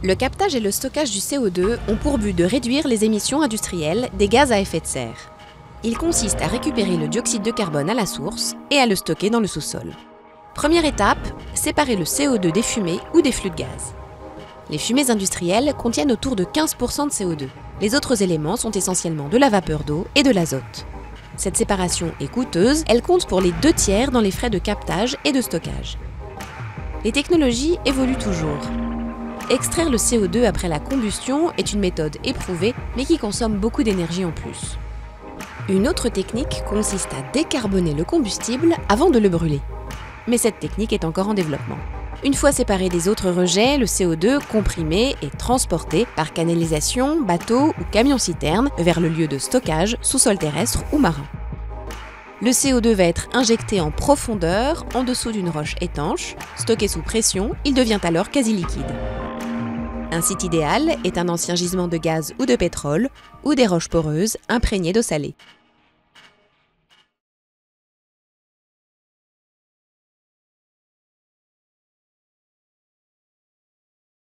Le captage et le stockage du CO2 ont pour but de réduire les émissions industrielles des gaz à effet de serre. Il consiste à récupérer le dioxyde de carbone à la source et à le stocker dans le sous-sol. Première étape, séparer le CO2 des fumées ou des flux de gaz. Les fumées industrielles contiennent autour de 15% de CO2. Les autres éléments sont essentiellement de la vapeur d'eau et de l'azote. Cette séparation est coûteuse, elle compte pour les 2/3 dans les frais de captage et de stockage. Les technologies évoluent toujours. Extraire le CO2 après la combustion est une méthode éprouvée, mais qui consomme beaucoup d'énergie en plus. Une autre technique consiste à décarboner le combustible avant de le brûler. Mais cette technique est encore en développement. Une fois séparé des autres rejets, le CO2 comprimé est transporté par canalisation, bateau ou camion-citerne vers le lieu de stockage, sous-sol terrestre ou marin. Le CO2 va être injecté en profondeur, en dessous d'une roche étanche. Stocké sous pression, il devient alors quasi liquide. Un site idéal est un ancien gisement de gaz ou de pétrole, ou des roches poreuses imprégnées d'eau salée.